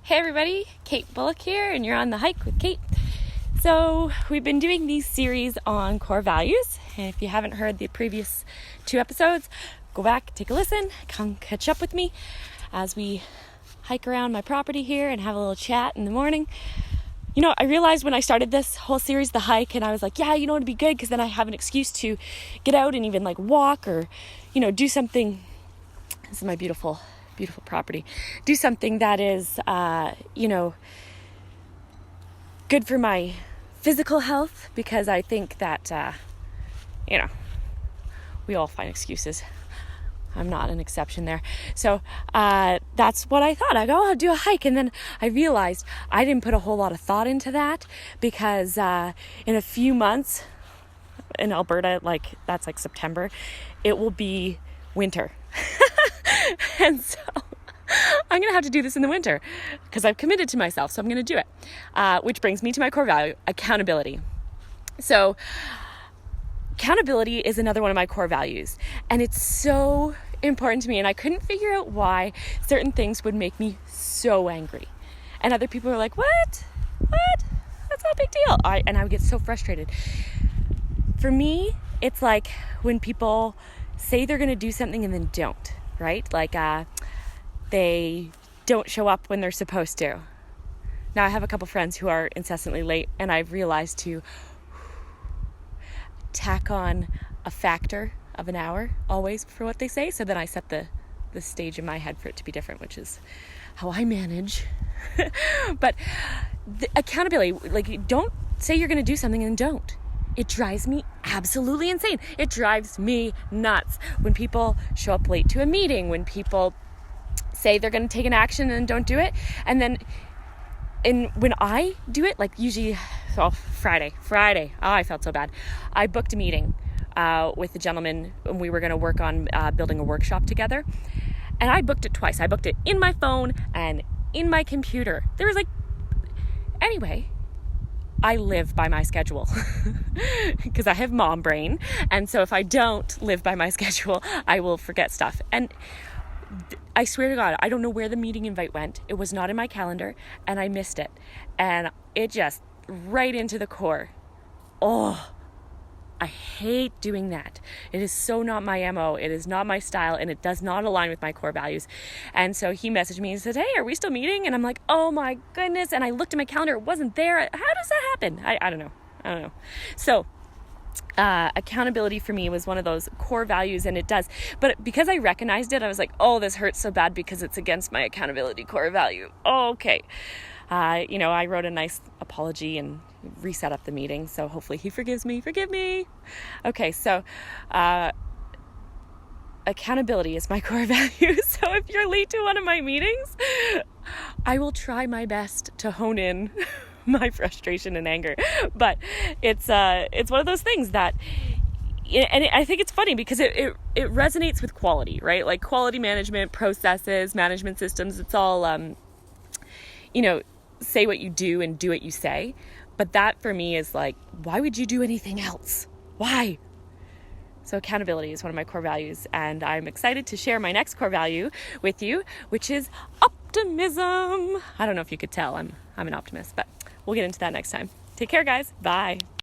Hey everybody, Kate Bullock here, and you're on The Hike with Kate. So we've been doing these series on core values, and if you haven't heard the previous 2 episodes, go back, take a listen, come catch up with me as we hike around my property here and have a little chat in the morning. You know, I realized when I started this whole series, the hike, and I was like, yeah, you know, it'd be good because then I have an excuse to get out and even like walk or, you know, do something. This is my beautiful property. Do something that is, good for my physical health, because I think that, we all find excuses. I'm not an exception there. So that's what I thought. I go, I'll do a hike. And then I realized I didn't put a whole lot of thought into that, because in a few months in Alberta, that's like September, it will be winter. And so I'm going to have to do this in the winter because I've committed to myself. So I'm going to do it, which brings me to my core value, accountability. So accountability is another one of my core values, and it's so important to me, and I couldn't figure out why certain things would make me so angry. And other people are like, what? That's not a big deal. And I would get so frustrated. For me, it's like when people say they're going to do something and then don't, right? Like they don't show up when they're supposed to. Now, I have a couple friends who are incessantly late, and I've realized to tack on a factor of an hour always for what they say. So then I set the stage in my head for it to be different, which is how I manage. But the accountability, don't say you're going to do something and don't. It drives me absolutely insane. It drives me nuts when people show up late to a meeting, when people say they're going to take an action and don't do it. And then when I do it, usually, Friday, I felt so bad. I booked a meeting with a gentleman, and we were going to work on building a workshop together. And I booked it twice. I booked it in my phone and in my computer. Anyway, I live by my schedule because I have mom brain. And so if I don't live by my schedule, I will forget stuff. And I swear to God, I don't know where the meeting invite went. It was not in my calendar, and I missed it. And it just right into the core. Oh, I hate doing that. It is so not my MO. It is not my style, and it does not align with my core values. And so he messaged me and said, hey, are we still meeting? And I'm like, oh my goodness. And I looked at my calendar. It wasn't there. How does that happen? I don't know. So accountability for me was one of those core values, and it does. But because I recognized it, I was like, oh, this hurts so bad because it's against my accountability core value. Oh, okay. I wrote a nice apology and reset up the meeting. So hopefully he forgives me. Forgive me. Okay. So, accountability is my core value. So if you're late to one of my meetings, I will try my best to hone in my frustration and anger. But it's one of those things that, and I think it's funny because it resonates with quality, right? Like quality management, processes, management systems. It's all, say what you do and do what you say. But that for me is like, why would you do anything else? Why? So accountability is one of my core values, and I'm excited to share my next core value with you, which is optimism. I don't know if you could tell I'm an optimist, but we'll get into that next time. Take care, guys. Bye.